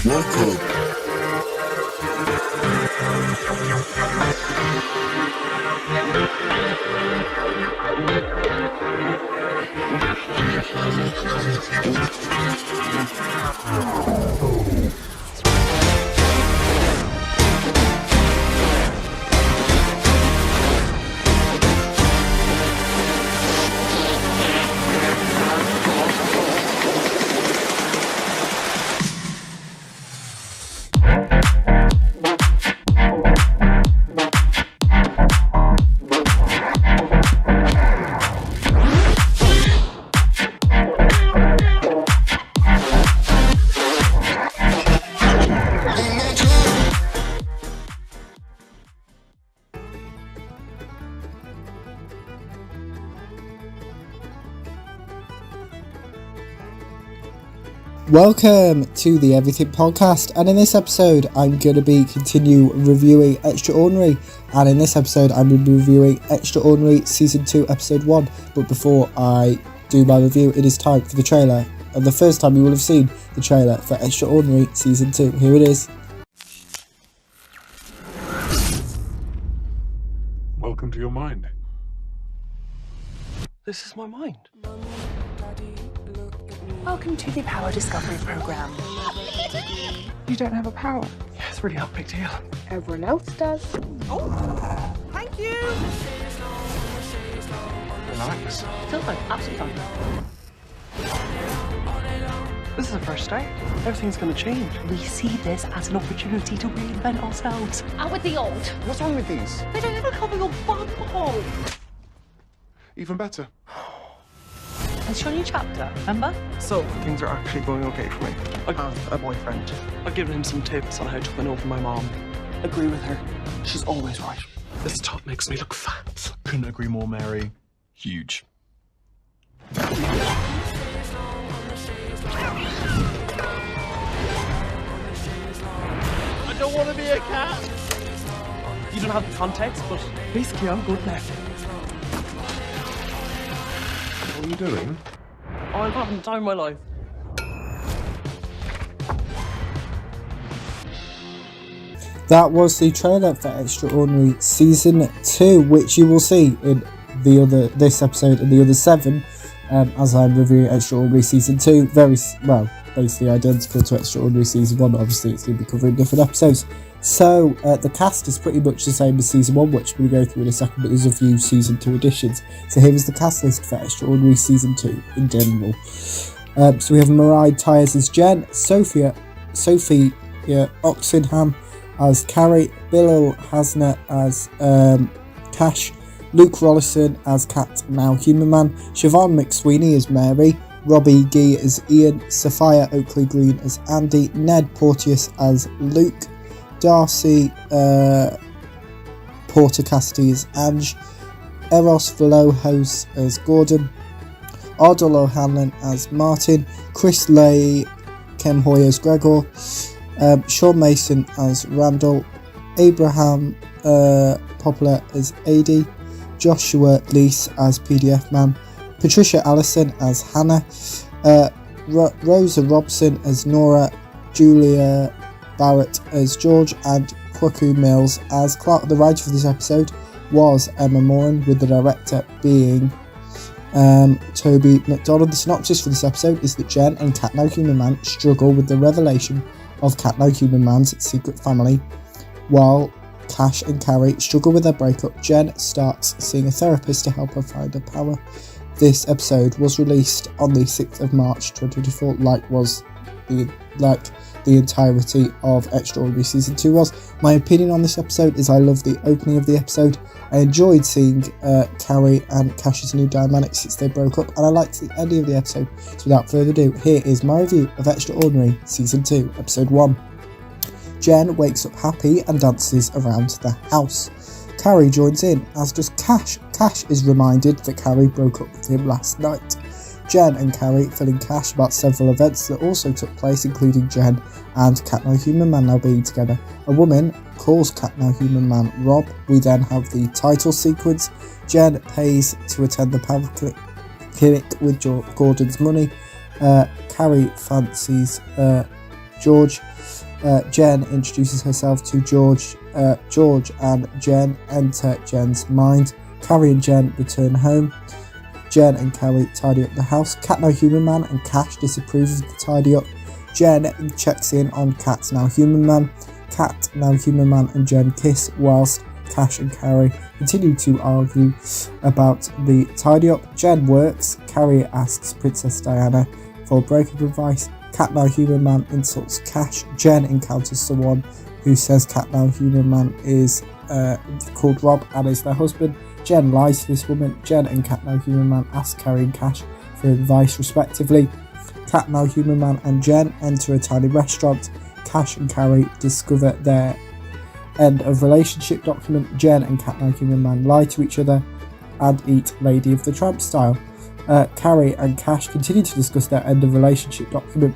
Welcome to the Everything Podcast, and in this episode I'm going to continue reviewing Extraordinary, and in this episode I'm going to be reviewing Extraordinary Season 2 Episode 1, but before I do my review it is time for the trailer, and the first time you will have seen the trailer for Extraordinary Season 2. Here it is. Welcome to your mind. This is my mind. Welcome to the Power Discovery Program. You don't have a power. Yeah, it's really not a big deal. Everyone else does. Oh, thank you. Relax. Feel fine, absolutely fine. This is a fresh start. Everything's gonna change. We see this as an opportunity to reinvent ourselves. Out with the old. What's wrong with these? They don't even cover your bumhole. Even better. It's your new chapter, remember? So, things are actually going okay for me. I have a boyfriend. I've given him some tips on how to win over my mom. Agree with her. She's always right. This top makes me look fat. Couldn't agree more, Mary. Huge. I don't want to be a cat. You don't have the context, but basically I'm good now. What are you doing? Oh, I'm having the time of my life. That was the trailer for Extraordinary Season 2, which you will see in this episode and the other 7, as I'm reviewing Extraordinary Season 2. Basically identical to Extraordinary Season 1, obviously it's going to be covering different episodes. So, the cast is pretty much the same as Season 1, which we'll go through in a second, but there's a few Season 2 additions. So here is the cast list for Extraordinary Season 2 in general. So we have Mariah Tyres as Jen, Sophia Oxenham as Carrie, Bill Hasner as Cash, Luke Rollison as Cat, now Human Man, Siobhan McSweeney as Mary, Robbie Gee as Ian, Sophia Oakley Green as Andy, Ned Porteous as Luke, Darcy Porter Cassidy as Ange, Eros Velohos as Gordon, Ardal O'Hanlon as Martin, Chris Leigh Kemhoy as Gregor, Sean Mason as Randall, Abraham Poplar as AD, Joshua Leese as PDF Man, Patricia Allison as Hannah, Rosa Robson as Nora, Julia Barrett as George, and Kwaku Mills as Clark. The writer for this episode was Emma Moran, with the director being Toby McDonald. The synopsis for this episode is that Jen and Cat No Human Man struggle with the revelation of Cat No Human Man's secret family, while Cash and Carrie struggle with their breakup. Jen starts seeing a therapist to help her find her power. This episode was released on the 6th of March 2024, like the entirety of Extraordinary Season 2 was. My opinion on this episode is I love the opening of the episode. I enjoyed seeing Carrie and Cash's new dynamic since they broke up, and I liked the ending of the episode. So without further ado, here is my review of Extraordinary Season 2, Episode 1. Jen wakes up happy and dances around the house. Carrie joins in, as does Cash. Cash is reminded that Carrie broke up with him last night. Jen and Carrie fill in Cash about several events that also took place, including Jen and Cat No Human Man now being together. A woman calls Cat No Human Man Rob. We then have the title sequence. Jen pays to attend the power clinic with Gordon's money. Carrie fancies George. Jen introduces herself to George. George and Jen enter Jen's mind. Carrie and Jen return home. Jen and Carrie tidy up the house. Cat Now Human Man and Cash disapprove of the tidy up. Jen checks in on Cat Now Human Man. Cat Now Human Man and Jen kiss whilst Cash and Carrie continue to argue about the tidy up. Jen works. Carrie asks Princess Diana for breakup advice. Cat Now Human Man insults Cash. Jen encounters someone who says Cat Now Human Man is called Rob and is their husband. Jen lies to this woman. Jen and Cat Now Human Man ask Carrie and Cash for advice respectively. Cat Now Human Man and Jen enter a tiny restaurant. Cash and Carrie discover their end of relationship document. Jen and Cat Now Human Man lie to each other and eat Lady of the Tramp style. Carrie and Cash continue to discuss their end of relationship document.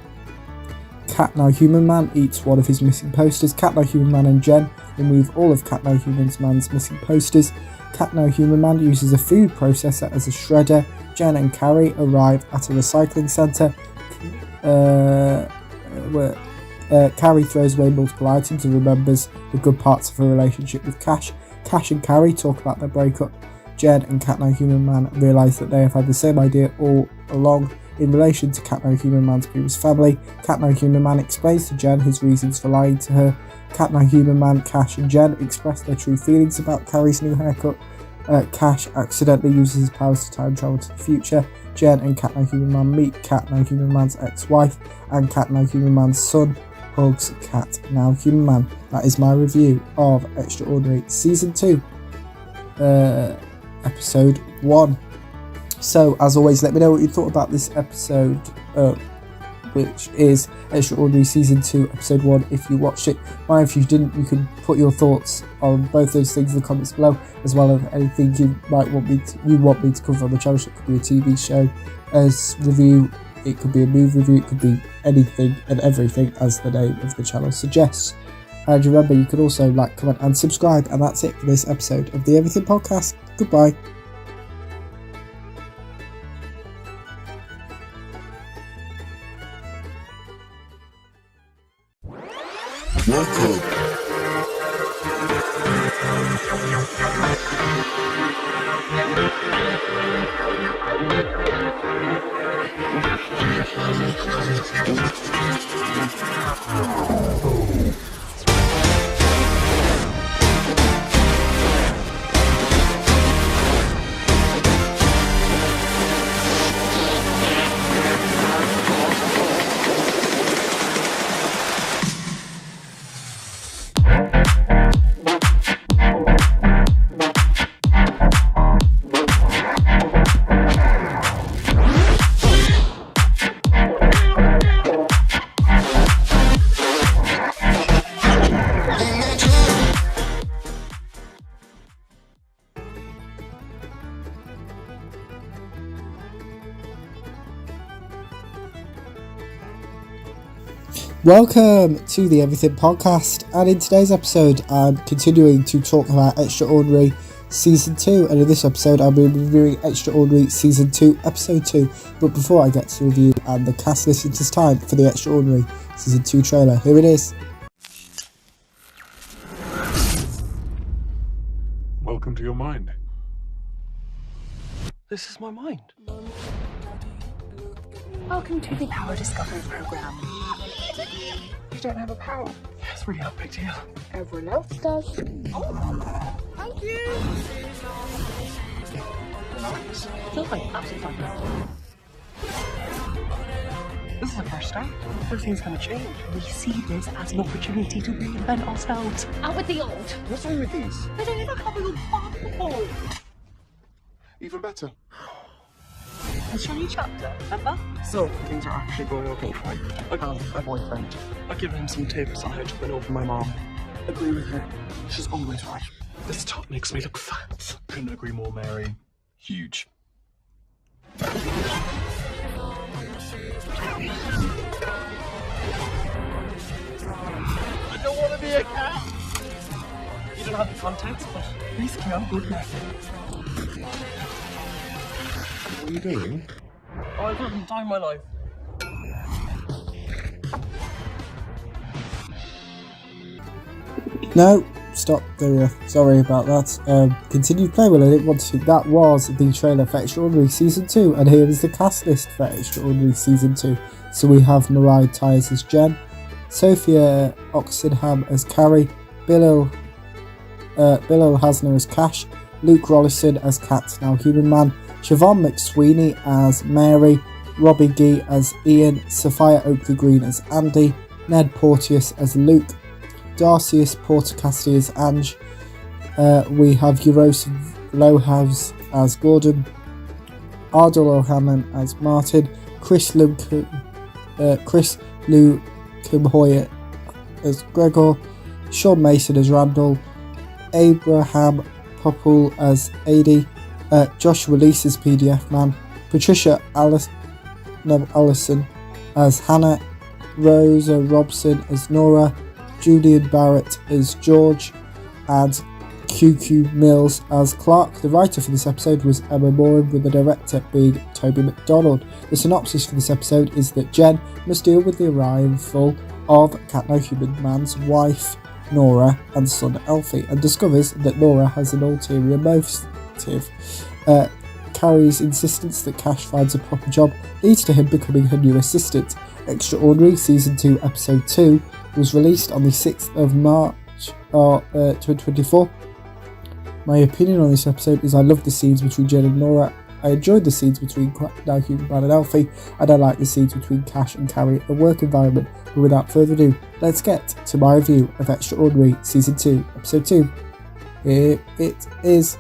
Cat Now Human Man eats one of his missing posters. Cat Now Human Man and Jen remove all of Cat Now Human Man's missing posters. Cat Now Human Man uses a food processor as a shredder. Jen and Carrie arrive at a recycling centre. Carrie throws away multiple items and remembers the good parts of her relationship with Cash. Cash and Carrie talk about their breakup. Jen and Cat Now Human Man realise that they have had the same idea all along in relation to Cat Now Human Man's previous family. Cat Now Human Man explains to Jen his reasons for lying to her. Cat Now Human Man, Cash and Jen express their true feelings about Carrie's new haircut. Cash accidentally uses his powers to time travel to the future. Jen and Cat Now Human Man meet Cat Now Human Man's ex-wife, and Cat Now Human Man's son hugs Cat Now Human Man. That is my review of Extraordinary Season 2, Episode 1. So, as always, let me know what you thought about this episode, which is Extraordinary Season 2, Episode 1, if you watched it. Or if you didn't, you can put your thoughts on both those things in the comments below, as well as anything you might want me to cover on the channel. So it could be a TV show as review, it could be a movie review, it could be anything and everything, as the name of the channel suggests. And remember, you can also like, comment and subscribe. And that's it for this episode of the Everything Podcast. Goodbye. Welcome to the Everything Podcast, and in today's episode I'm continuing to talk about Extraordinary Season 2, and in this episode I'll be reviewing Extraordinary Season 2, Episode 2. But before I get to the review and the cast list, it's time for the Extraordinary Season 2 trailer. Here it is. Welcome to your mind. This is my mind. Welcome to the Power Discovery Program. You don't have a power. Yeah, it's really not a big deal. Everyone else does. Thank you. Feels like absolutely fine. This is the first step. Everything's gonna change. We see this as an opportunity to reinvent ourselves. Out with the old. What's wrong with these? They don't even have a Bible. Even better. A shiny chapter, remember? So, things are actually going okay for me. I have a boyfriend. I've given him some tips on how to win over my mom. Agree with her. She's always right. This top makes me look fat. Couldn't agree more, Mary. Huge. I don't want to be a cat. You don't have the context, but basically I'm good now. What are you doing? Oh, I've lived the time of my life. No, stop. There we are. Sorry about that. Continued play. Well, I didn't want to. That was the trailer for Extraordinary Season 2, and here is the cast list for Extraordinary Season 2. So we have Mariah Tyres as Jen, Sophia Oxenham as Carrie, Bill Hasner as Cash, Luke Rollison as Cat Now Human Man, Siobhan McSweeney as Mary, Robbie Gee as Ian, Sophia Oakley Green as Andy, Ned Porteous as Luke, Darcius Porter-Cassidy as Ange. We have Euros Lowhouse as Gordon, Ardal O'Hanlon as Martin, Chris Lou Kimhoyer as Gregor, Sean Mason as Randall, Abraham Popple as Adi, Joshua Lees as PDF Man, Patricia Allison as Hannah, Rosa Robson as Nora, Julian Barrett as George, and QQ Mills as Clark. The writer for this episode was Emma Moran, with the director being Toby McDonald. The synopsis for this episode is that Jen must deal with the arrival of Cat No Human Man's wife, Nora, and son Alfie, and discovers that Nora has an ulterior motive. Carrie's insistence that Cash finds a proper job leads to him becoming her new assistant. Extraordinary Season 2 Episode 2 was released on the 6th of March 2024. My opinion on this episode is I love the scenes between Jen and Nora. I enjoyed the scenes between Now Human Man and Alfie, and I like the scenes between Cash and Carrie at the work environment. But without further ado, let's get to my review of Extraordinary Season 2 Episode 2. Here it is.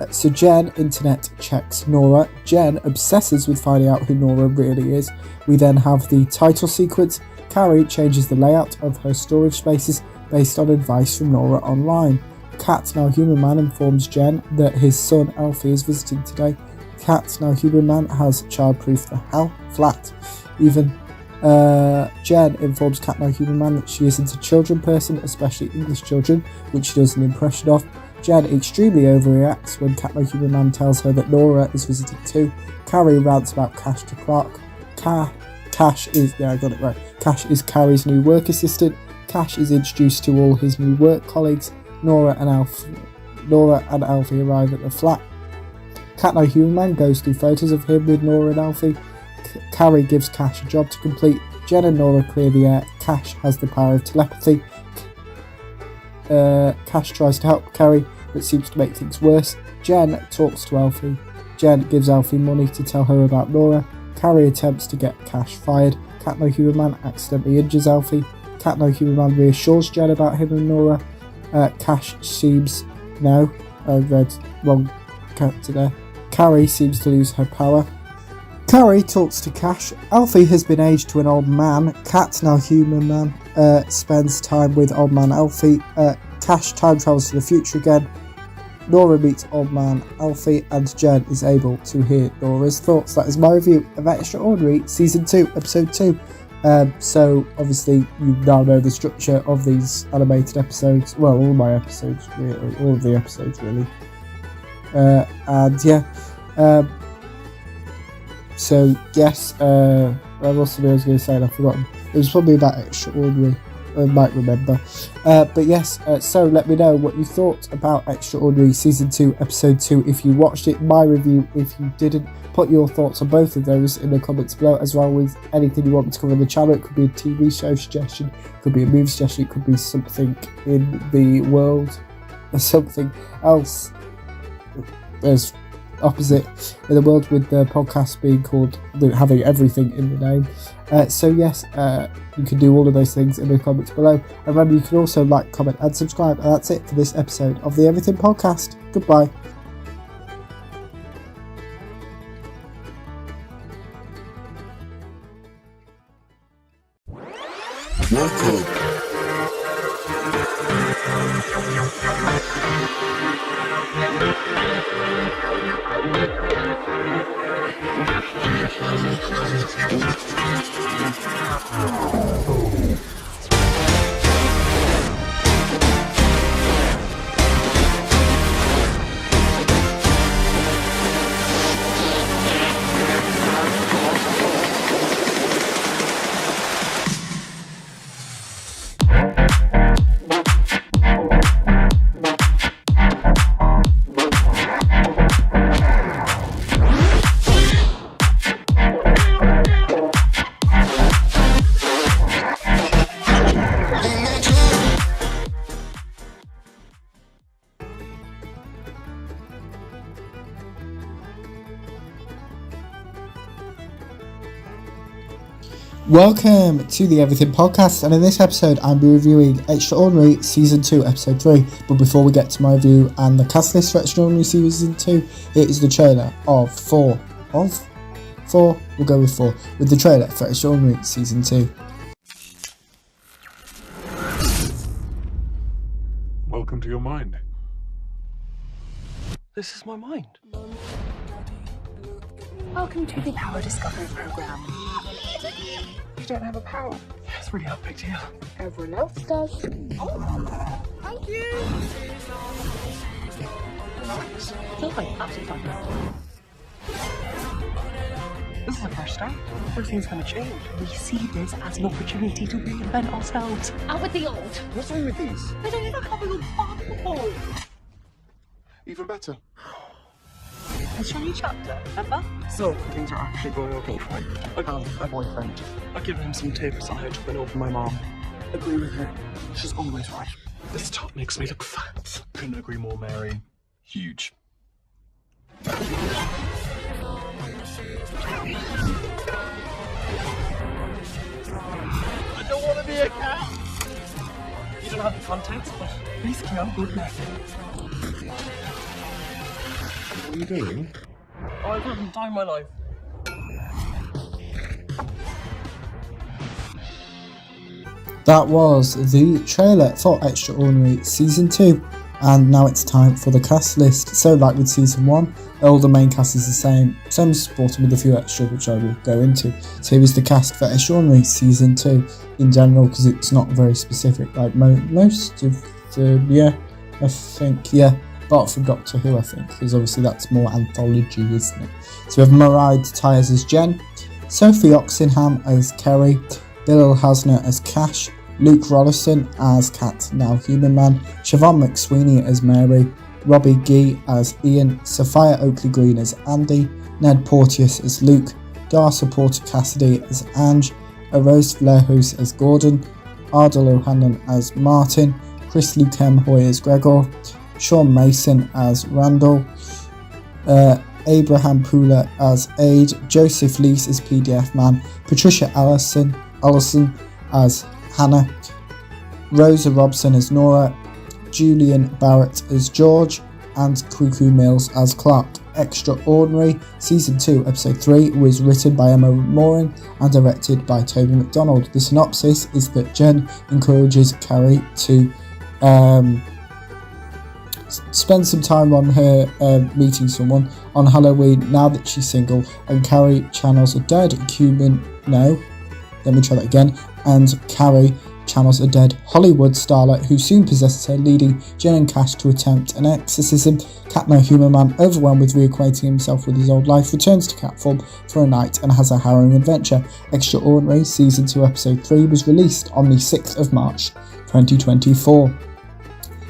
So Jen internet checks Nora. Jen obsesses with finding out who Nora really is. We then have the title sequence. Carrie changes the layout of her storage spaces based on advice from Nora online. Cat Now Human Man informs Jen that his son Alfie is visiting today. Cat Now Human Man has childproofed the flat. Even Jen informs Cat Now Human Man that she isn't a children person, especially English children, which she does an impression of. Jen extremely overreacts when Cat No Human Man tells her that Nora is visiting too. Carrie rants about Cash to Clark. Cash is Carrie's new work assistant. Cash is introduced to all his new work colleagues. Nora and Alfie arrive at the flat. Cat No Human Man goes through photos of him with Nora and Alfie. Carrie gives Cash a job to complete. Jen and Nora clear the air. Cash has the power of telepathy. Cash tries to help Carrie, but seems to make things worse. Jen talks to Alfie. Jen gives Alfie money to tell her about Nora. Carrie attempts to get Cash fired. Cat No Human Man accidentally injures Alfie. Cat No Human Man reassures Jen about him and Nora. Cash seems... No, I read wrong character there. Carrie seems to lose her power. Carrie talks to Cash. Alfie has been aged to an old man. Cat Now Human Man spends time with old man Alfie. Cash time travels to the future again. Nora meets old man Alfie, and Jen is able to hear Nora's thoughts. That is my review of Extraordinary Season 2, Episode 2. So, obviously, you now know the structure of these animated episodes. Well, all my episodes, really, all of the episodes, really. And yeah. So, yes, what else I was going to say and I've forgotten. It was probably about Extraordinary. I might remember. But yes, so let me know what you thought about Extraordinary Season 2, Episode 2 if you watched it, my review if you didn't. Put your thoughts on both of those in the comments below, as well as anything you want me to cover on the channel. It could be a TV show suggestion, it could be a movie suggestion, it could be something in the world, or something else. There's opposite in the world, with the podcast being called, having everything in the name. So yes, you can do all of those things in the comments below. And remember, you can also like, comment and subscribe. And that's it for this episode of the Everything Podcast. Goodbye. Welcome to the Everything Podcast, and in this episode I'm reviewing Extraordinary Season 2 Episode 3. But before we get to my review and the cast list for Extraordinary Season 2, it is the trailer of 4. We'll go with 4, with the trailer for Extraordinary Season 2. Welcome to your mind. This is my mind. Welcome to the Power Discovery Program. You don't have a power. Yeah, it's really not a big deal. Everyone else does. Thank you. Relax. Feel like absolutely fine. This is a fresh start. Everything's gonna change. We see this as an opportunity to reinvent ourselves. Out with the old. What's wrong with these? They don't even cover your passport. Even better. Let's show you chapter, remember? So, things are actually going okay for me. I have a boyfriend. I've given him some tips on how to win over my mom. Agree with her. She's always right. This top makes me look fat. Couldn't agree more, Mary. Huge. I don't want to be a cat. You don't have the context, but basically I'm good now. What are you doing? Oh, I wouldn't die my life. That was the trailer for Extraordinary Season 2, and now it's time for the cast list. So like with Season 1, all the main cast is the same, some supported with a few extras which I will go into. So here is the cast for Extraordinary Season 2 in general, because it's not very specific, like most of the, I think, apart from Doctor Who, I think, because obviously that's more anthology, isn't it? So we have Mariah Tyers as Jen, Sophie Oxenham as Kerry, Bill Hasner as Cash, Luke Rollison as Cat Now Human Man, Siobhan McSweeney as Mary, Robbie Gee as Ian, Sophia Oakley-Green as Andy, Ned Porteous as Luke, Darcy Porter Cassidy as Ange, Rose Vlahos as Gordon, Ardal O'Hanlon as Martin, Chris Lukem-Hoy as Gregor, Sean Mason as Randall, Abraham Pooler as Aid, Joseph Lees as PDF Man, Patricia Allison as Hannah, Rosa Robson as Nora, Julian Barrett as George, and Cuckoo Mills as Clark. Extraordinary Season 2 Episode 3 was written by Emma Morin and directed by Toby McDonald. The synopsis is that Jen encourages Carrie to spend some time on her meeting someone on Halloween now that she's single, and Carrie channels a dead human. And Carrie channels a dead Hollywood starlet who soon possesses her, leading Jen and Cash to attempt an exorcism. Cat No Human Man, overwhelmed with reacquainting himself with his old life, returns to cat form for a night and has a harrowing adventure. Extraordinary Season 2 Episode 3 was released on the 6th of March 2024.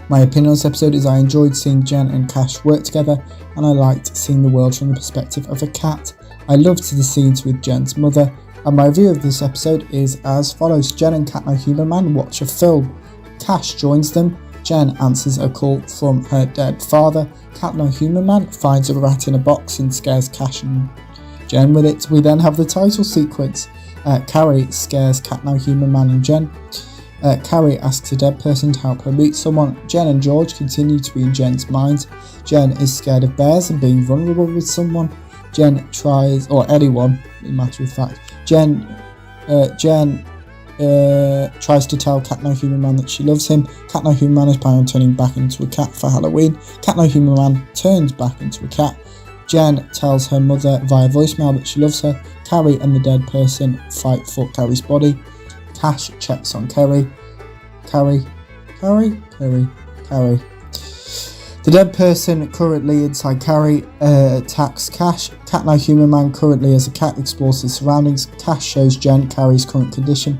My opinion on this episode is I enjoyed seeing Jen and Cash work together, and I liked seeing the world from the perspective of a cat. I loved the scenes with Jen's mother, and my review of this episode is as follows. Jen and Cat No Human Man watch a film. Cash joins them. Jen answers a call from her dead father. Cat No Human Man finds a rat in a box and scares Cash and Jen with it. We then have the title sequence. Carrie scares Cat No Human Man and Jen. Carrie asks a dead person to help her meet someone. Jen and George continue to be in Jen's mind. Jen is scared of bears and being vulnerable with someone. Jen tries, or anyone, in matter of fact. Jen tries to tell Cat No Human Man that she loves him. Cat No Human Man is planning on turning back into a cat for Halloween. Cat No Human Man turns back into a cat. Jen tells her mother via voicemail that she loves her. Carrie and the dead person fight for Carrie's body. Cash checks on Carrie. Carrie. The dead person currently inside Carrie attacks Cash. Cat No Human Man, currently as a cat, explores his surroundings. Cash shows Jen Carrie's current condition.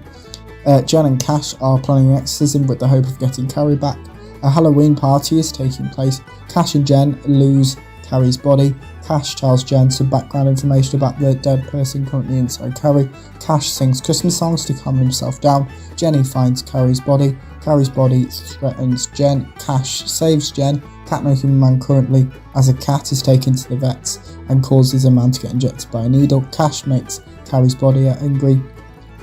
Jen and Cash are planning an exorcism with the hope of getting Carrie back. A Halloween party is taking place. Cash and Jen lose Carrie's body. Cash tells Jen some background information about the dead person currently inside Carrie. Cash sings Christmas songs to calm himself down. Jenny finds Carrie's body. Carrie's body threatens Jen. Cash saves Jen. Cat No Human Man, currently as a cat, is taken to the vets and causes a man to get injected by a needle. Cash makes Carrie's body angry.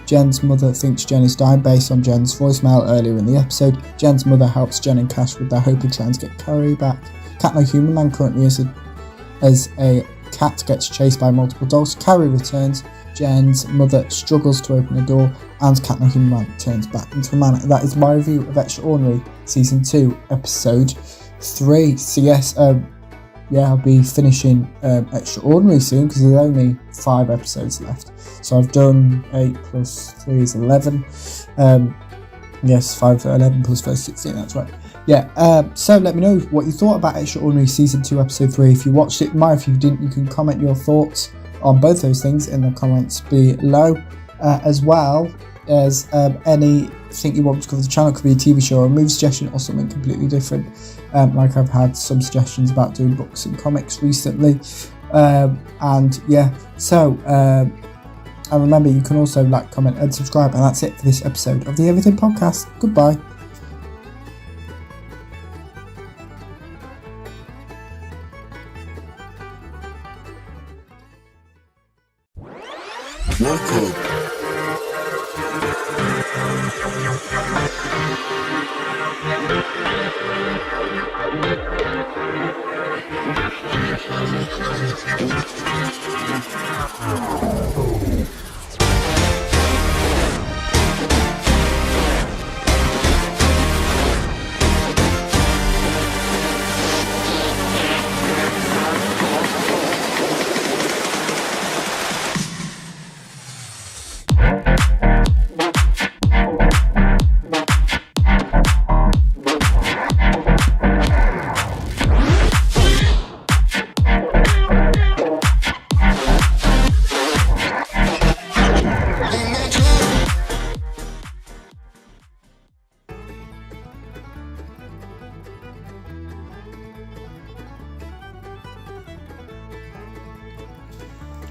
Jen's mother thinks Jen is dying based on Jen's voicemail earlier in the episode. Jen's mother helps Jen and Cash with their hope of trying to get Carrie back. Cat No Human Man currently as a cat gets chased by multiple dogs. Carrie returns. Jen's mother struggles to open the door, and Cat No Human Man turns back into a man. That is my review of Extraordinary Season 2, Episode 3. So yes, I'll be finishing Extraordinary soon because there's only 5 episodes left. So I've done 8 plus 3 is 11. 5 11 plus 4 is 16, that's right. So let me know what you thought about Extraordinary Season 2 Episode 3. If you watched it, if you didn't, you can comment your thoughts on both those things in the comments below, as well as anything you want to cover the channel. It could be a TV show or a movie suggestion or something completely different. Like I've had some suggestions about doing books and comics recently. And remember, you can also like, comment and subscribe, and that's it for this episode of the Everything Podcast. Goodbye.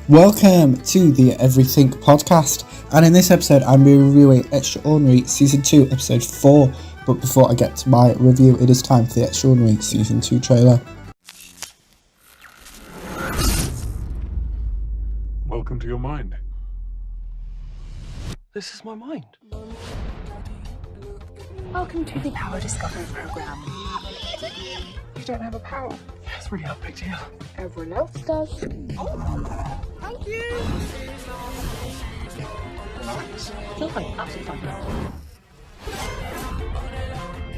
Welcome to the Everything Podcast, and in this episode I'm reviewing Extraordinary Season 2 Episode 4, but before I get to my review, it is time for the Extraordinary Season 2 trailer. Welcome to your mind. This is my mind. Welcome to the Power Discovery Program. You don't have a power. Yeah, it's really not a big deal. Everyone else does. Thank you. Feel fine, absolutely fine.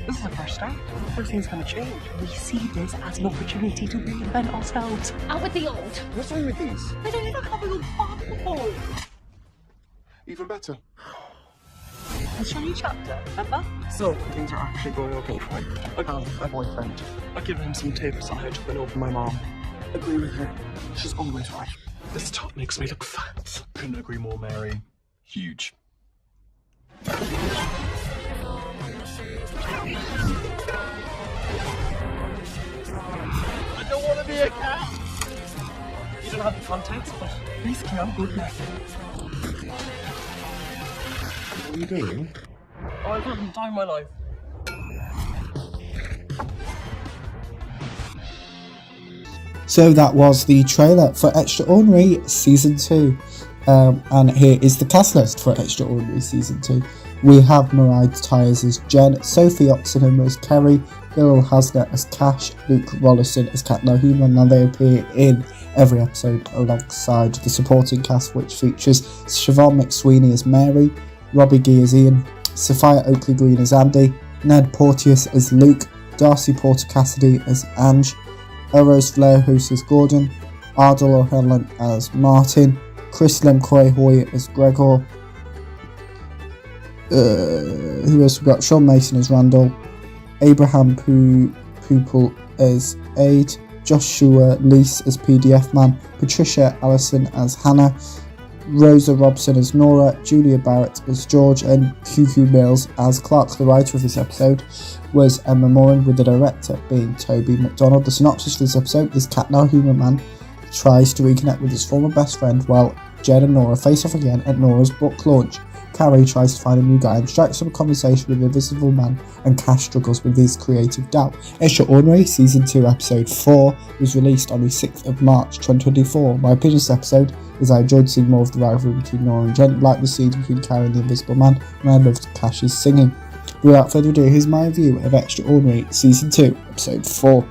This is a fresh start. Everything's gonna change. We see this as an opportunity to reinvent ourselves. Out with the old. What's wrong with these? I don't even have a little bubble. Even better. I'll show you a chapter, remember? So, things are actually going okay for me. I have a boyfriend. I've given him some tips on how to win over my mom. Agree with her. She's always right. This top makes me look fat. Couldn't agree more, Mary. Huge. I don't want to be a cat. You don't have the context, but basically I'm good now. What are you doing? Oh, I've had the time of my life. So that was the trailer for Extraordinary Season 2. And here is the cast list for Extraordinary Season 2. We have Mariah Tyres as Jen, Sophie Oxenham as Kerry, Bill Hasner as Cash, Luke Rollison as Cat No Human, and they appear in every episode alongside the supporting cast, which features Siobhan McSweeney as Mary, Robbie Gee as Ian, Sophia Oakley Green as Andy, Ned Porteous as Luke, Darcy Porter Cassidy as Ange, Eros Vlahos as Gordon, Ardal O'Hanlon as Martin, Chris Lemcroy Hoy as Gregor, who else we got? Sean Mason as Randall, Abraham Pupil as Aid, Joshua Leese as PDF Man, Patricia Allison as Hannah, Rosa Robson as Nora, Julia Barrett as George, and QQ Mills as Clark. The writer of this episode was Emma Moran, with the director being Toby McDonald. The synopsis for this episode is Cat No Human Man tries to reconnect with his former best friend while Jen and Nora face off again at Nora's book launch. Carrie tries to find a new guy and strikes up a conversation with the Invisible Man, and Cash struggles with his creative doubt. Extraordinary Season 2 Episode 4 was released on the 6th of March 2024. My opinion of this episode is I enjoyed seeing more of the rivalry between Nora and Jen, like the scenes between Carrie and the Invisible Man, and I loved Cash's singing. Without further ado, here's my review of Extraordinary Season 2 Episode 4.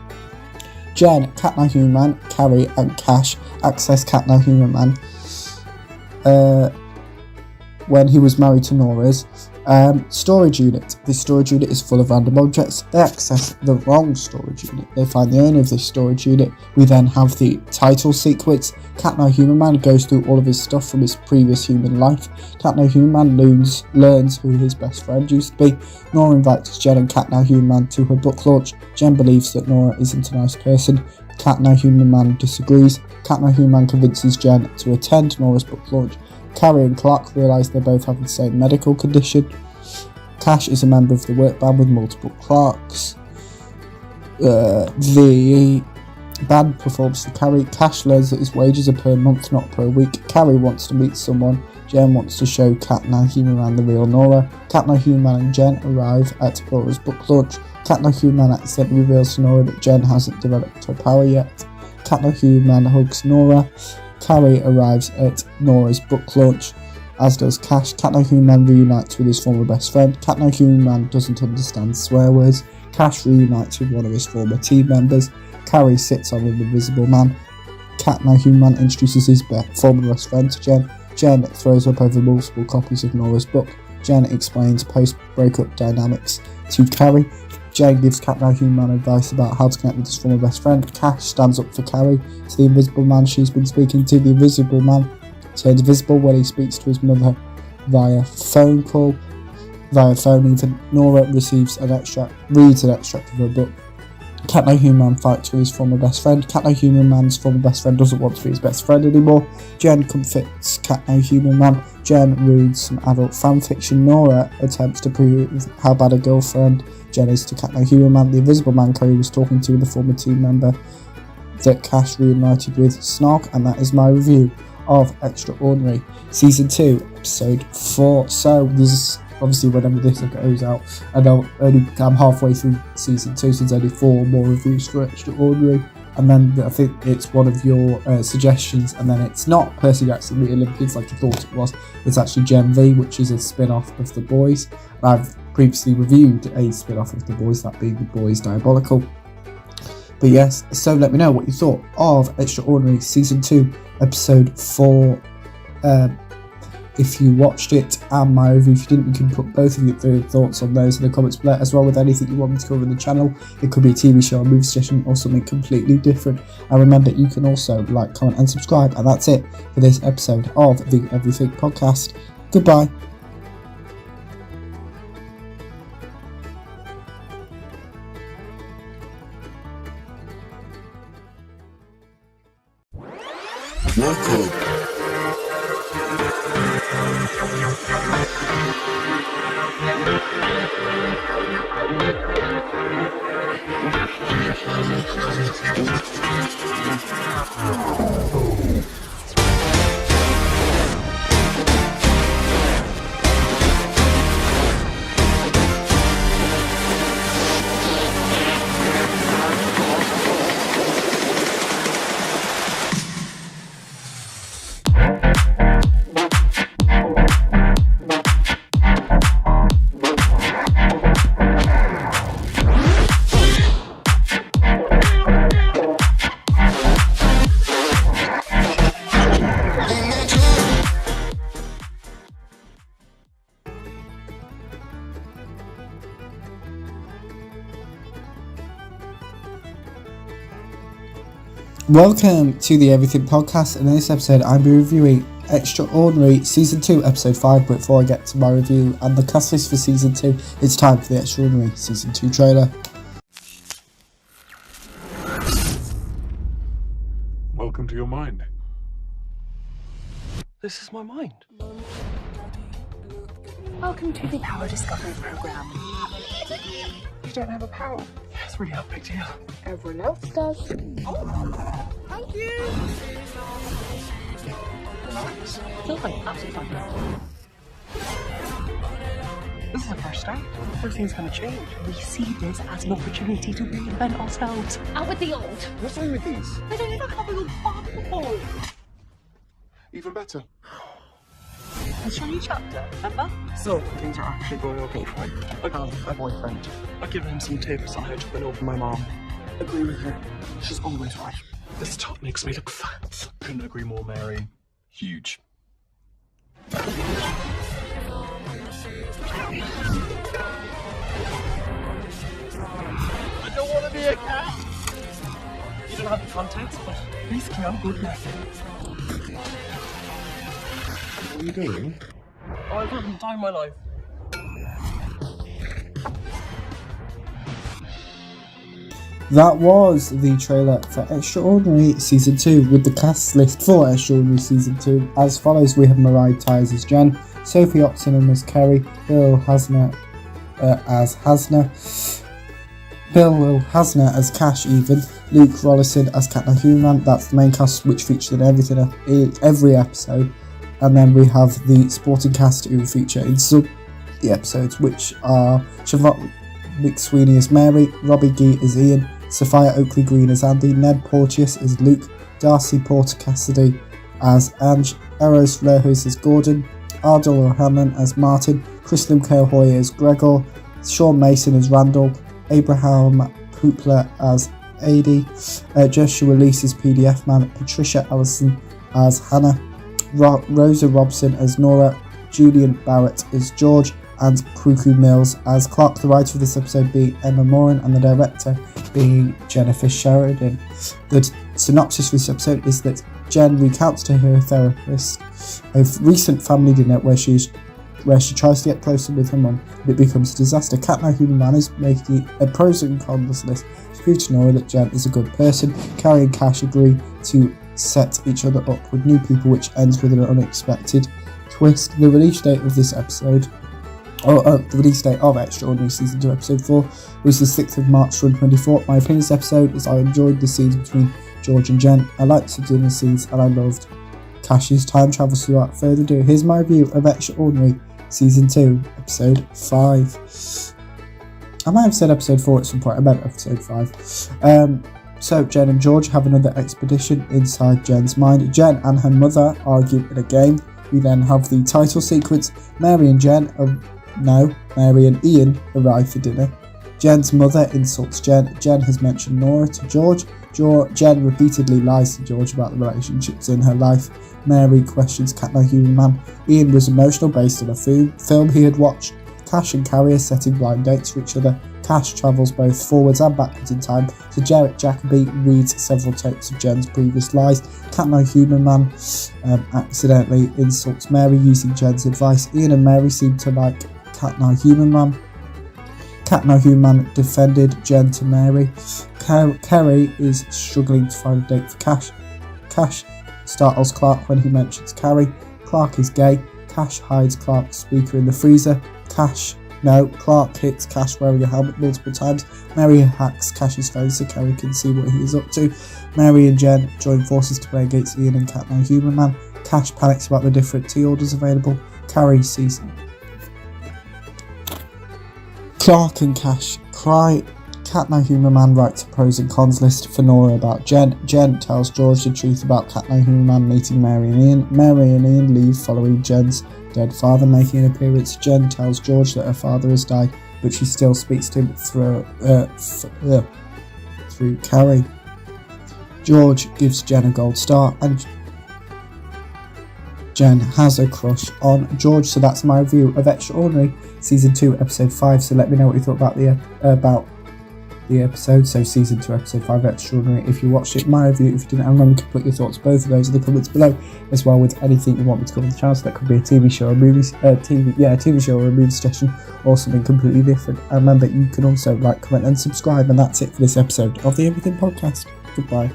Jen, Cat Now Human Man, Carrie and Cash access Cat Now Human Man when he was married to Nora's storage unit. This storage unit is full of random objects. They access the wrong storage unit. They find the owner of this storage unit. We then have the title sequence. Cat Now Human Man goes through all of his stuff from his previous human life. Cat Now Human Man learns who his best friend used to be. Nora invites Jen and Cat Now Human Man to her book launch. Jen believes that Nora isn't a nice person. Cat Now Human Man disagrees. Cat Now Human Man convinces Jen to attend Nora's book launch. Carrie and Clark realise they both have the same medical condition. Cash is a member of the work band with multiple Clarks. The band performs for Carrie. Cash learns that his wages are per month, not per week. Carrie wants to meet someone. Jen wants to show Cat Now Human Man the real Nora. Cat Now Human Man and Jen arrive at Nora's book launch. Cat Now Human Man accidentally reveals to Nora that Jen hasn't developed her power yet. Cat Now Human Man hugs Nora. Carrie arrives at Nora's book launch, as does Cash. Cat Now Human Man reunites with his former best friend. Cat Now Human Man doesn't understand swear words. Cash reunites with one of his former team members. Carrie sits on an Invisible Man. Cat Now Human Man introduces his former best friend to Jen. Jen throws up over multiple copies of Nora's book. Jen explains post-breakup dynamics to Carrie. Jen gives Cat Now Human Man advice about how to connect with his former best friend. Cash stands up for Carrie to the Invisible Man she's been speaking to. The Invisible Man turns visible when he speaks to his mother via phone. Even Nora reads an extract of her book. Cat Now Human Man fights with his former best friend. Cat Now Human Man's former best friend doesn't want to be his best friend anymore. Jen comforts Cat Now Human Man. Jen reads some adult fanfiction. Nora attempts to prove how bad a girlfriend Jen is to Cat Now Human Man. The Invisible Man Carrie was talking to the former team member that Cash reunited with Snark, and that is my review of Extraordinary Season 2 Episode 4. So this is obviously whenever this goes out, and I'm halfway through Season 2, so there's only 4 more reviews for Extraordinary, and then I think it's one of your suggestions, and then it's not Percy Jackson the Olympians like you thought it was. It's actually Gen V, which is a spin-off of The Boys. I've previously reviewed a spin-off of The Boys, that being The Boys Diabolical. But yes, so let me know what you thought of Extraordinary Season 2 Episode 4. If you watched it and my review. If you didn't, you can put both of your thoughts on those in the comments below, as well with anything you want me to cover in the channel. It could be a TV show, a movie suggestion, or something completely different. And remember, you can also like, comment and subscribe. And that's it for this episode of the Everything Podcast. Goodbye. Welcome to the Everything Podcast. In this episode, I'll be reviewing Extraordinary Season 2, Episode 5. But before I get to my review and the cast list for Season 2, it's time for the Extraordinary Season 2 trailer. Welcome to your mind. This is my mind. Welcome to the Power Discovery Program. You don't have a power. It's really not a big deal. Everyone else does. Thank you. Feels like absolutely fine. This is a first start. Everything's gonna change. We see this as an opportunity to reinvent ourselves. Out with the old. What's wrong with these? They don't even have a little bubble. Even better. I'll show you a chapter, remember? So, things are actually going okay for me. I have a boyfriend. I've given him some tips on how to win over my mom. Agree with her. She's always right. This top makes me look fat. Couldn't agree more, Mary. Huge. I don't want to be a cat. You don't have the context, but basically I'm good now. What are you doing? Oh, I've lived the time of my life. That was the trailer for Extraordinary Season 2 with the cast list for Extraordinary Season 2 as follows. We have Mariah Tyes as Jen, Sophie Oxenham as Kerry, Bill Hasner as Hasner, Bill Hasner as Cash even, Luke Rollison as Katna Human. That's the main cast which featured in every episode. And then we have the supporting cast who feature in some the episodes, which are Siobhan McSweeney as Mary, Robbie Gee as Ian, Sophia Oakley Green as Andy, Ned Porteous as Luke, Darcy Porter Cassidy as Ange, Eros Florhus as Gordon, Ardal O'Hanlon as Martin, Chris Hoy as Gregor, Sean Mason as Randall, Abraham Hoopler as Adi, Joshua Lees as PDF Man, Patricia Allison as Hannah, Rosa Robson as Nora, Julian Barrett as George, and Kruku Mills as Clark. The writer of this episode being Emma Moran and the director being Jennifer Sheridan. The synopsis for this episode is that Jen recounts to her therapist a recent family dinner where she tries to get closer with her mum, but it becomes a disaster. Katna Human Man is making a pros and cons list to prove to Nora that Jen is a good person. Carrie and Cash agree to set each other up with new people, which ends with an unexpected twist. The release date of this episode, the release date of Extraordinary Season 2 Episode 4 was the 6th of March 2024. My opinion of this episode is I enjoyed the scenes between George and Jen. I liked the dinner scenes and I loved Cash's time travel. So without further ado, here's my review of Extraordinary Season 2 Episode 5. I might have said Episode 4 at some point, I meant Episode 5. So Jen and George have another expedition inside Jen's mind. Jen and her mother argue in a game. We then have the title sequence. Mary and Ian arrive for dinner. Jen's mother insults Jen. Jen has mentioned Nora to George. Jen repeatedly lies to George about the relationships in her life. Mary questions Katna Human Man. Ian was emotional based on a film he had watched. Cash and Carrie are setting blind dates for each other. Cash travels both forwards and backwards in time, so Jarrett Jacoby reads several tapes of Jen's previous lies. Katna Human Man accidentally insults Mary using Jen's advice. Ian and Mary seem to like Katna Human Man. Katna Human Man defended Jen to Mary. Kerry is struggling to find a date for Cash. Cash startles Clark when he mentions Carrie. Clark is gay. Cash hides Clark's speaker in the freezer. Clark hits Cash wearing a helmet multiple times. Mary hacks Cash's phone so Carrie can see what he is up to. Mary and Jen join forces to play against Ian and Katna Human Man. Cash panics about the different tea orders available. Carrie sees Clark and Cash cry. Katna Human Man writes a pros and cons list for Nora about Jen. Jen tells George the truth about Katna Human Man meeting Mary and Ian. Mary and Ian leave following Jen's dead father making an appearance. Jen tells George that her father has died, but she still speaks to him through Carrie. George gives Jen a gold star, and Jen has a crush on George. So that's my review of Extraordinary Season 2 Episode 5. So let me know what you thought about the episode. So Season 2 Episode 5 Extraordinary if you watched it. My review if you didn't, and remember to put your thoughts both of those in the comments below, as well with anything you want me to cover on the channel. So that could be a TV show, a TV show or a movie suggestion, or something completely different. And remember, you can also like, comment and subscribe. And that's it for this episode of the Everything Podcast. Goodbye.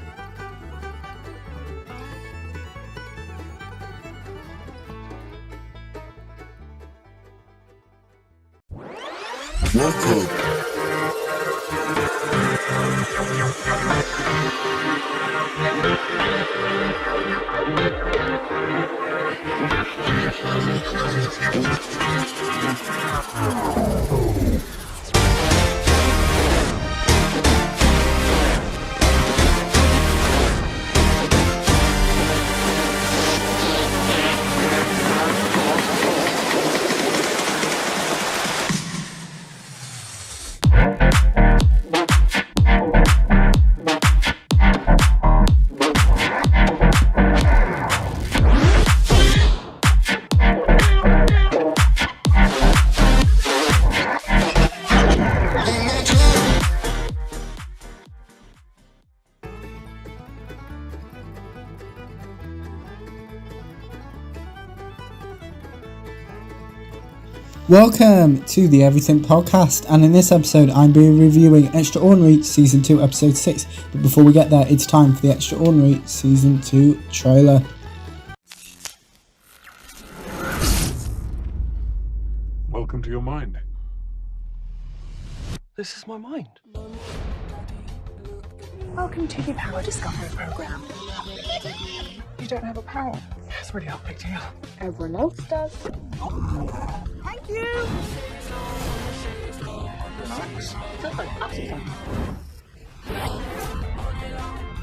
Welcome Welcome to the Everything Podcast, and in this episode I'm being reviewing Extraordinary Season 2 Episode 6, but before we get there it's time for the Extraordinary Season 2 trailer. Welcome to your mind. This is my mind. Welcome to the Power Discovery Program. You don't have a power. It's really not a big deal. Everyone else does. Thank you! Relax. Absolutely fine.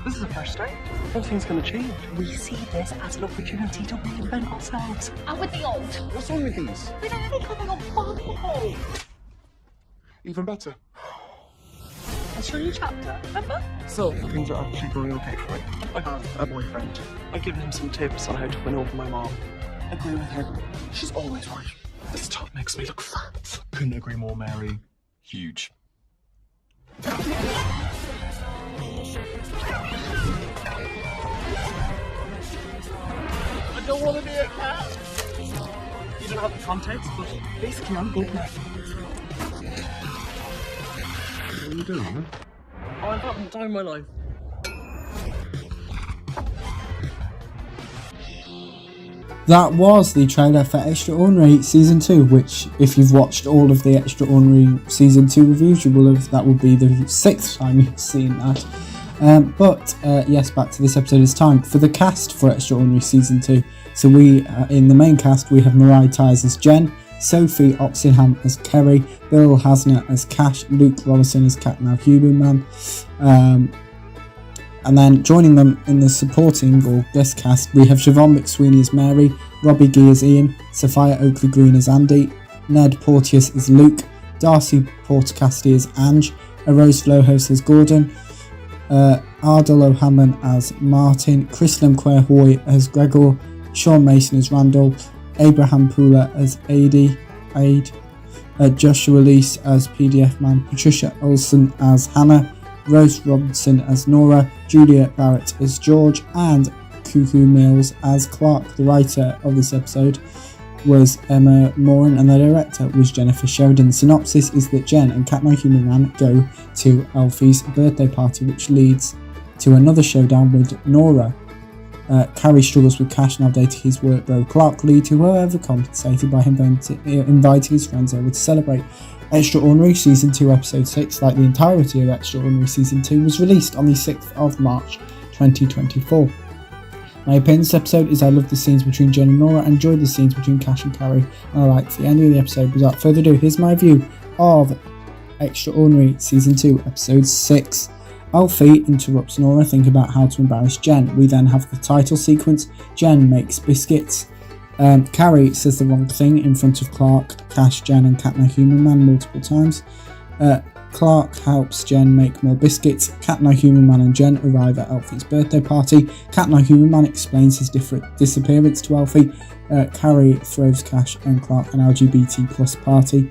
This is the first day. Everything's going to change. We see this as an opportunity to reinvent ourselves. Out with the old. What's wrong with these? We don't think of your bubble. Even better. I'll show you a chapter, remember? So, things are actually going okay for me. I have a boyfriend. I've given him some tips on how to win over my mom. Agree with her. She's always right. This top makes me look fat. Couldn't agree more, Mary. Huge. I don't want to be a cat. You don't have the context, but basically I'm good now. What are you doing? Oh, I'm having the time of my life. That was the trailer for Extraordinary Season 2, which, if you've watched all of the Extraordinary Season 2 reviews, you will have, that will be the 6th time you've seen that. Yes, back to this episode. It's time for the cast for Extraordinary Season 2. So we, in the main cast, we have Mariah Tyres as Jen, Sophie Oxenham as Kerry, Bill Hasner as Cash, Luke Rollison as Cat Now Human Man. And then joining them in the supporting or guest cast, we have Siobhan McSweeney as Mary, Robbie Gee as Ian, Sophia Oakley Green as Andy, Ned Porteous as Luke, Darcy Portcasty as Ange, Rose Flohos as Gordon, Ardal O'Hanlon as Martin, Chrislam Quair-Hoy as Gregor, Sean Mason as Randall, Abraham Pooler as Aid, Joshua Leese as PDF Man, Patricia Olsen as Hannah, Rose Robinson as Nora, Julia Barrett as George, and Cuckoo Mills as Clark. The writer of this episode was Emma Moran and the director was Jennifer Sheridan. The synopsis is that Jen and Cat My Human Man go to Alfie's birthday party, which leads to another showdown with Nora. Carrie struggles with Cash, now dating his work bro Clark, lead to her overcompensated by him inviting his friends over to celebrate. Extraordinary Season 2 Episode 6, like the entirety of Extraordinary Season 2, was released on the 6th of March 2024. My opinion of this episode is I love the scenes between Jen and Nora, and enjoyed the scenes between Cash and Carrie, and I liked the ending of the episode. Without further ado, here's my review of Extraordinary Season 2 Episode 6. Alfie interrupts Nora thinking about how to embarrass Jen. We then have the title sequence. Jen makes biscuits. Carrie says the wrong thing in front of Clark, Cash, Jen and Cat My Human Man multiple times. Clark helps Jen make more biscuits. Cat My Human Man and Jen arrive at Alfie's birthday party. Cat My Human Man explains his disappearance to Alfie. Carrie throws Cash and Clark an LGBT plus party.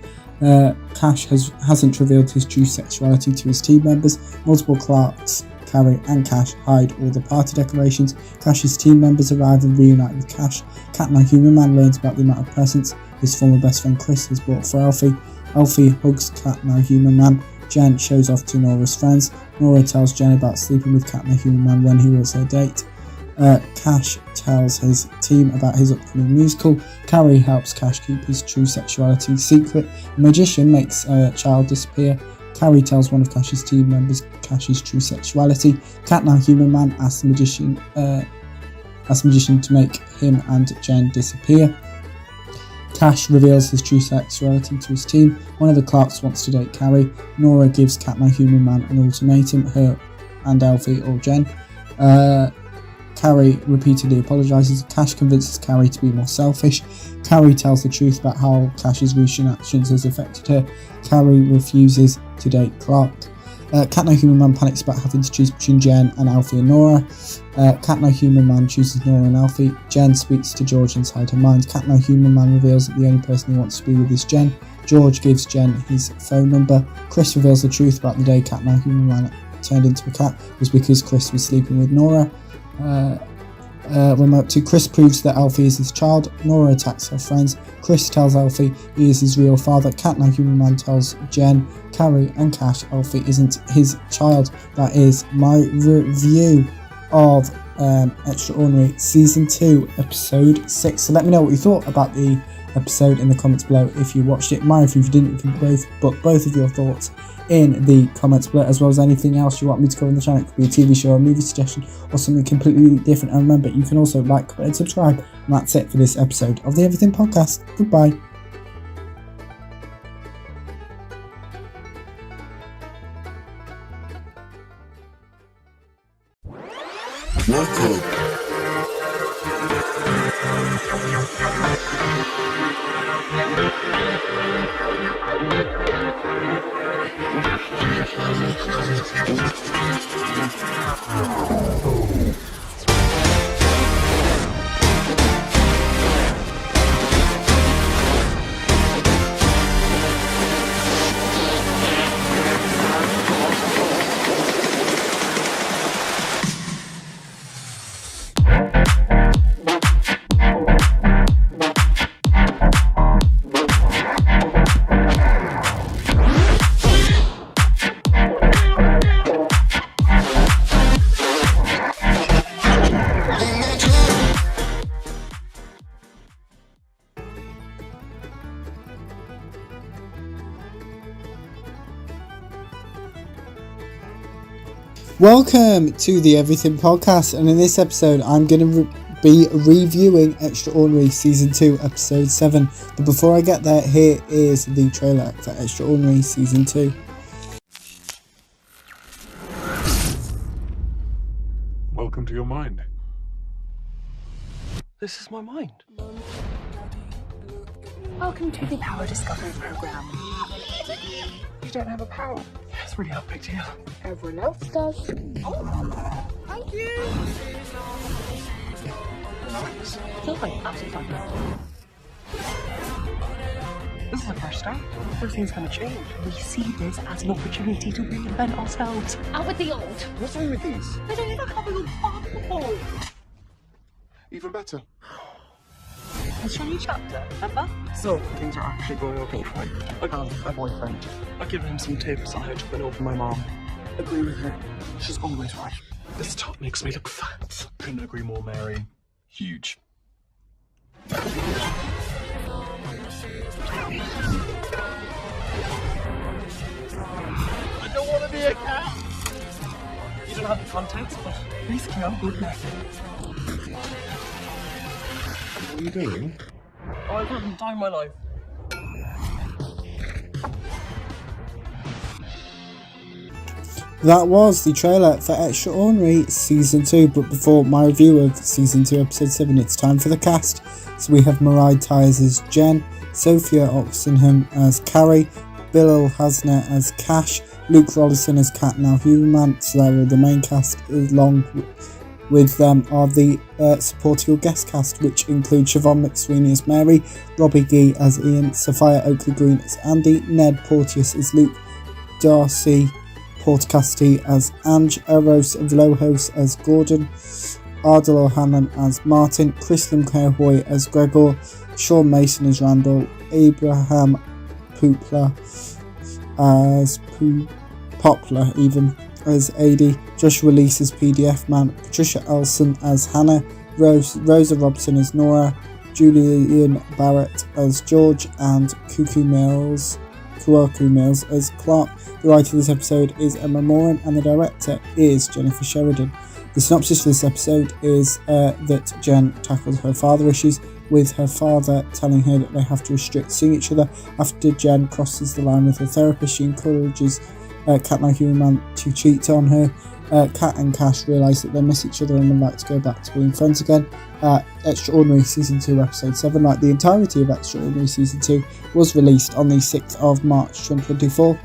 Cash hasn't revealed his true sexuality to his team members. Multiple Clarks, Carrie and Cash hide all the party decorations. Cash's team members arrive and reunite with Cash. Cat My Human Man learns about the amount of presents his former best friend Chris has bought for Alfie. Alfie hugs Cat My Human Man. Jen shows off to Nora's friends. Nora tells Jen about sleeping with Cat My Human Man when he was her date. Cash tells his team about his upcoming musical. Carrie helps Cash keep his true sexuality secret. A magician makes a child disappear. Carrie tells one of Cash's team members Cash's true sexuality. Cat Now Human Man asks the magician to make him and Jen disappear. Cash reveals his true sexuality to his team. One of the Clarks wants to date Carrie. Nora gives Cat Now Human Man an ultimatum, her and Alfie or Jen. Carrie repeatedly apologises. Cash convinces Carrie to be more selfish. Carrie tells the truth about how Cash's recent actions has affected her. Carrie refuses to date Clark. Cat Now Human Man panics about having to choose between Jen and Alfie and Nora. Cat Now Human Man chooses Nora and Alfie. Jen speaks to George inside her mind. Cat Now Human Man reveals that the only person he wants to be with is Jen. George gives Jen his phone number. Chris reveals the truth about the day Cat Now Human Man turned into a cat was because Chris was sleeping with Nora. Remote 2. Chris proves that Alfie is his child. Nora attacks her friends. Chris tells Alfie he is his real father. Cat Now Human Man tells Jen, Carrie and Cash Alfie isn't his child. That is my review of Extraordinary Season 2 Episode 6. So let me know what you thought about the episode in the comments below if you watched it. My review if you didn't, you can put both of your thoughts in the comments below, as well as anything else you want me to cover on the channel. It could be a TV show, a movie suggestion, or something completely different. And remember, you can also like, comment and subscribe. And that's it for this episode of the Everything Podcast. Goodbye. Welcome to the Everything Podcast, and in this episode I'm going to be reviewing Extraordinary Season 2 Episode 7. But before I get there, here is the trailer for Extraordinary Season 2. Welcome to your mind. This is my mind. Welcome to the Power Discovery Program. You don't have a power. It's really not a big deal. Everyone else does. Thank you! Nice. Feels like absolutely fine. This is the first step. Everything's gonna change. We see this as an opportunity to reinvent ourselves. Out with the old. What's wrong with these? They don't even have a little bubble. Even better. Let's show you chapter, remember? So, things are actually going okay for me. I have a boyfriend. I've given him some tips on how to win over my mom. Agree with her. She's always right. This top makes me look fat. Couldn't agree more, Mary. Huge. I don't want to be a cat. You don't have the context, but basically I'm good now. What are you doing? Oh, I've had the time of my life. That was the trailer for Extraordinary Season 2, but before my review of Season 2 Episode 7, it's time for the cast. So we have Mariah Tyres as Jen, Sophia Oxenham as Carrie, Bill Hasner as Cash, Luke Rollison as Cat Now Human Man. So they're all the main cast. Along with them are the supporting guest cast, which include Siobhan McSweeney as Mary, Robbie Gee as Ian, Sophia Oakley Green as Andy, Ned Porteous as Luke, Darcy Portcasty as Ange, Eros Vlohos as Gordon, Ardal O'Hanlon as Martin, Chris Limcahoy as Gregor, Sean Mason as Randall, Abraham Poplar as Poplar even as AD, Joshua Lees as PDF Man, Patricia Elson as Hannah, Rosa Robson as Nora, Julian Barrett as George, and Cuckoo Mills Kwaku Mills as Clark. The writer of this episode is Emma Moran and the director is Jennifer Sheridan. The synopsis for this episode is that Jen tackles her father issues, with her father telling her that they have to restrict seeing each other. After Jen crosses the line with her therapist, she encourages Cat Like Human Man to cheat on her. Cat and Cash realise that they miss each other and would like to go back to being friends again. Extraordinary Season 2 Episode 7, like the entirety of Extraordinary Season 2, was released on the 6th of March 2024.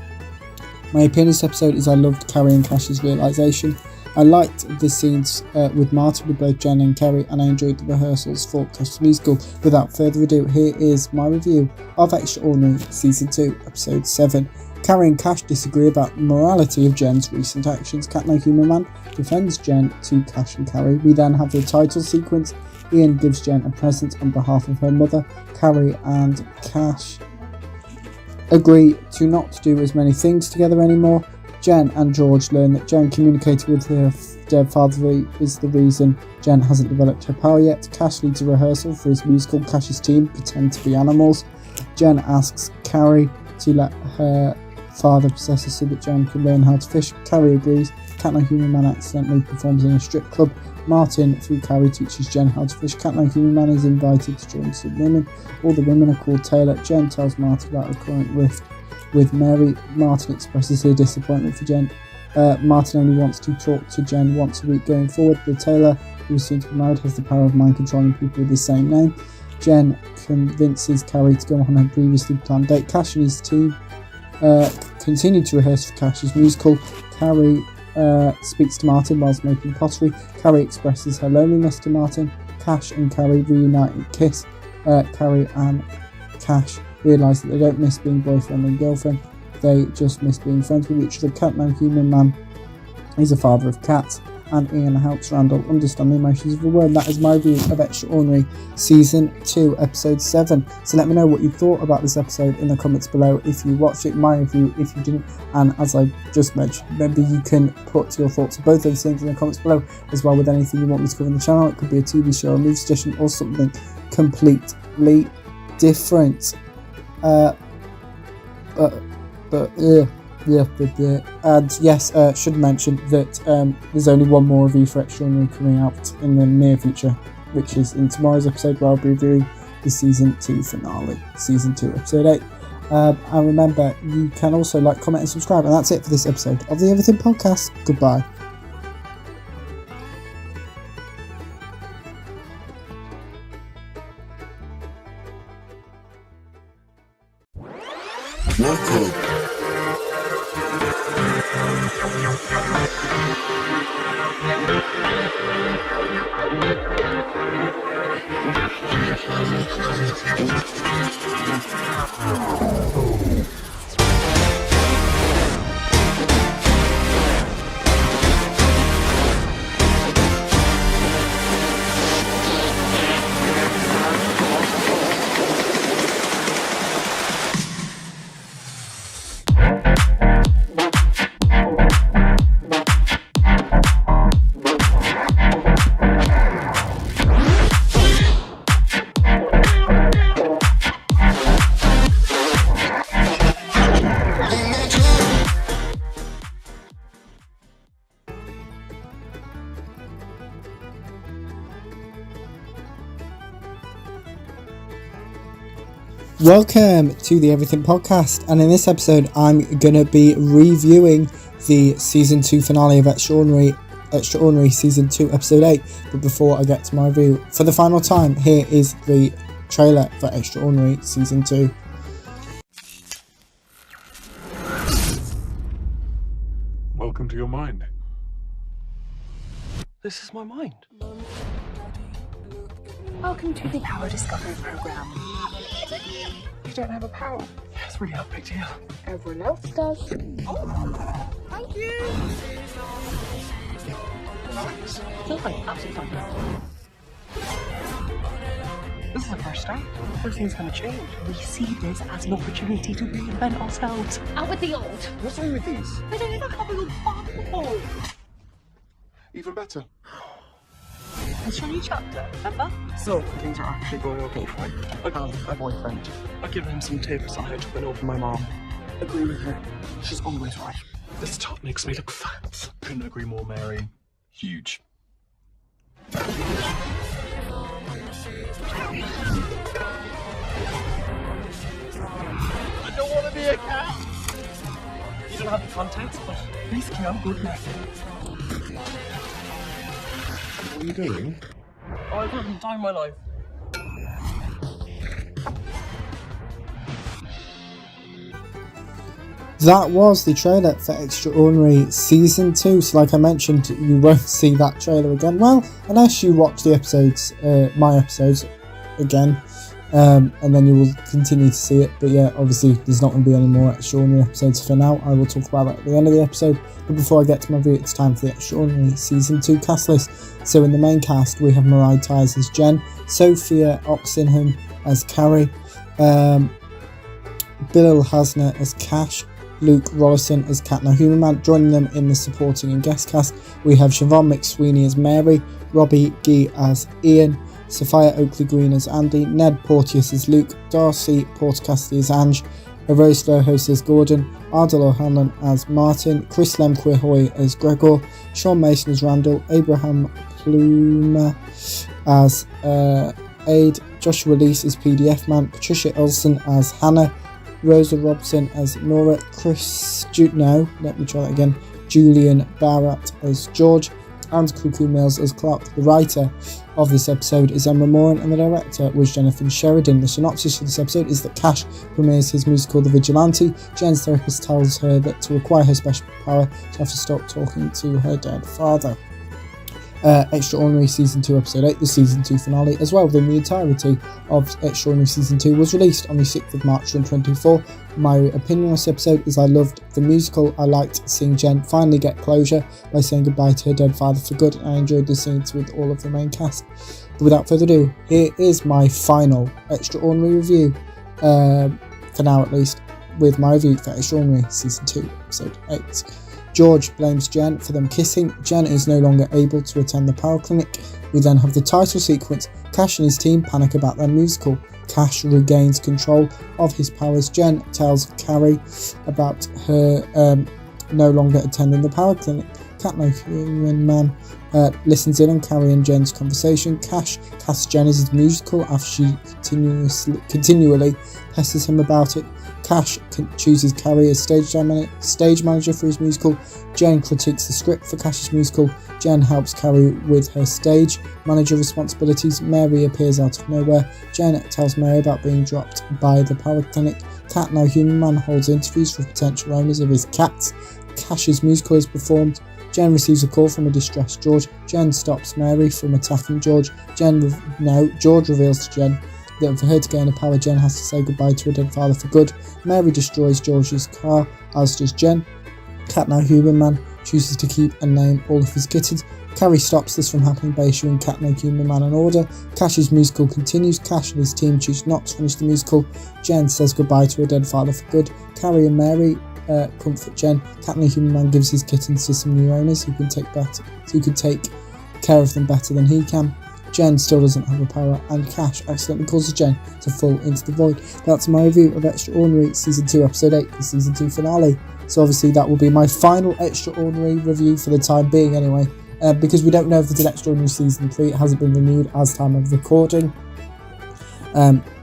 My opinion of this episode is I loved Carrie and Cash's realisation. I liked the scenes with Martin with both Jen and Kerry, and I enjoyed the rehearsals for Cash the Musical. Without further ado, here is my review of Extraordinary Season 2 Episode 7. Carrie and Cash disagree about the morality of Jen's recent actions. Cat Like Human Man defends Jen to Cash and Carrie. We then have the title sequence. Ian gives Jen a present on behalf of her mother. Carrie and Cash agree to not do as many things together anymore. Jen and George learn that Jen communicated with her dead father is the reason Jen hasn't developed her power yet. Cash leads a rehearsal for his musical. Cash's team pretend to be animals. Jen asks Carrie to let her father possess her so that Jen can learn how to fish. Carrie agrees. Cat Like Human Man accidentally performs in a strip club. Martin, through Carrie, teaches Jen how to fish. Cat Like Human Man is invited to join some women. All the women are called Taylor. Jen tells Martin about the current rift with Mary. Martin expresses her disappointment for Jen. Martin only wants to talk to Jen once a week going forward. The Taylor, who is soon to be married, has the power of mind controlling people with the same name. Jen convinces Carrie to go on her previously planned date. Cash and his team continue to rehearse for Cash's musical. Carrie speaks to Martin whilst making pottery. Carrie expresses her loneliness to Martin. Cash and Carrie reunite and kiss. Carrie and Cash realise that they don't miss being boyfriend and girlfriend, they just miss being friends with each other. Cat Like Human Man is a father of cats, and Ian helps Randall understand the emotions of the world. That is my review of Extraordinary Season 2 Episode 7. So let me know what you thought about this episode in the comments below if you watched it, my review if you didn't, and as I just mentioned, maybe you can put your thoughts on both those things in the comments below as well with anything you want me to cover on the channel. It could be a TV show, a movie suggestion, or something completely different. And yes, should mention that there's only one more review for Extraordinary coming out in the near future, which is in tomorrow's episode where I'll be reviewing the Season 2 finale, Season 2 Episode 8. And remember, you can also like, comment and subscribe, and that's it for this episode of the Everything Podcast. Goodbye. Welcome to the Everything Podcast, and in this episode I'm going to be reviewing the Season 2 finale of Extraordinary Season 2 Episode 8, but before I get to my review, for the final time, here is the trailer for Extraordinary Season 2. Welcome to your mind. This is my mind. Welcome to the Power Discovery Program. You don't have a power. Yeah, it's really not a big deal. Everyone else does. Oh, thank you. Feels like absolutely fine. This is the first step. Everything's gonna change. We see this as an opportunity to reinvent ourselves. Out with the old. What's wrong with these? I don't even have a little bubble. Even better. I'll show you a chapter, remember? So, things are actually going okay for me. I have a boyfriend. I've given him some tips on how to win over my mom. Agree with her. She's always right. This top makes me look fat. Couldn't agree more, Mary. Huge. I don't want to be a cat. You don't have the context, but basically I'm good now. What are you doing? Oh, I've worked time my life. That was the trailer for Extraordinary Season 2. So like I mentioned, you won't see that trailer again. Well, unless you watch the episodes, my episodes again, and then you will continue to see it. But yeah, obviously there's not going to be any more Extraordinary episodes for now. I will talk about that at the end of the episode. But before I get to my review, it's time for the Extraordinary Season 2 cast list. So in the main cast, we have Mariah Tyres as Jen, Sophia Oxenham as Carrie, Bill Hasner as Cash, Luke Rollison as Cat No Human Man. Joining them in the supporting and guest cast, we have Siobhan McSweeney as Mary, Robbie Gee as Ian, Sophia Oakley Green as Andy, Ned Porteous as Luke, Darcy Portcaster as Ange, Rose Slowhouse as Gordon, Ardal O'Hanlon as Martin, Chris Lemquist as Gregor, Sean Mason as Randall, Abraham Plumer as Aid, Joshua Lees as PDF Man, Patricia Olsen as Hannah, Rosa Robson as Nora, Julian Barrett as George, and Cuckoo Mills as Clark. The writer of this episode is Emma Moran and the director was Jonathan Sheridan. The synopsis for this episode is that Cash premieres his musical The Vigilante. Jen's therapist tells her that to acquire her special power, she has to stop talking to her dead father. Extraordinary Season 2 Episode 8, the Season 2 finale, as well within the entirety of Extraordinary Season 2, was released on the 6th of March 2024. My opinion on this episode is I loved the musical. I liked seeing Jen finally get closure by saying goodbye to her dead father for good, and I enjoyed the scenes with all of the main cast. But without further ado, here is my final Extraordinary review, for now at least, with my review for Extraordinary Season 2 Episode 8. George blames Jen for them kissing. Jen is no longer able to attend the power clinic. We then have the title sequence. Cash and his team panic about their musical. Cash regains control of his powers. Jen tells Carrie about her no longer attending the power clinic. Cat No Human Man listens in on Carrie and Jen's conversation. Cash casts Jen as his musical after she continually pesters him about it. Cash chooses Carrie as stage manager for his musical. Jen critiques the script for Cash's musical. Jen helps Carrie with her stage manager responsibilities. Mary appears out of nowhere. Jen tells Mary about being dropped by the power clinic. Cat No Human Man holds interviews for potential owners of his cats. Cash's musical is performed. Jen receives a call from a distressed George. Jen stops Mary from attacking George. George reveals to Jen that for her to gain her power, Jen has to say goodbye to her dead father for good. Mary destroys George's car, as does Jen. Cat No Human Man chooses to keep and name all of his kittens. Carrie stops this from happening by issuing Cat No Human Man an order. Cash's musical continues. Cash and his team choose not to finish the musical. Jen says goodbye to her dead father for good. Carrie and Mary comfort Jen. Cat No Human Man gives his kittens to some new owners who can take care of them better than he can. Jen still doesn't have the power, and Cash accidentally causes Jen to fall into the void. That's my review of Extraordinary Season 2 Episode 8, the Season 2 finale. So obviously that will be my final Extraordinary review for the time being anyway, because we don't know if there's an Extraordinary Season 3, it hasn't been renewed as time of recording.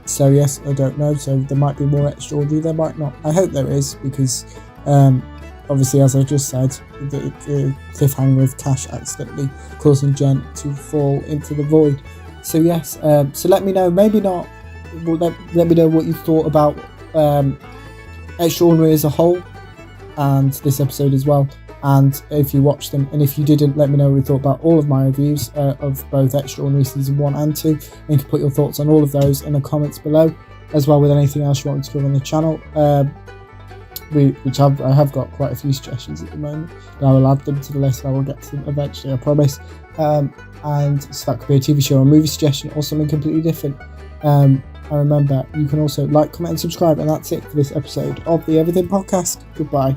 So yes, I don't know, so there might be more Extraordinary, there might not. I hope there is, because obviously, as I just said, the cliffhanger of Cash accidentally causing Jen to fall into the void. So yes, so let me know, maybe not, well, let me know what you thought about Extraordinary as a whole, and this episode as well, and if you watched them, and if you didn't, let me know what you thought about all of my reviews of both Extraordinary Season 1 and 2, and you can put your thoughts on all of those in the comments below, as well with anything else you want me to cover on the channel. I have got quite a few suggestions at the moment, but I will add them to the list. I will get to them eventually, I promise. And so that could be a TV show or a movie suggestion or something completely different. And remember, you can also like, comment and subscribe, and that's it for this episode of the Everything Podcast. Goodbye.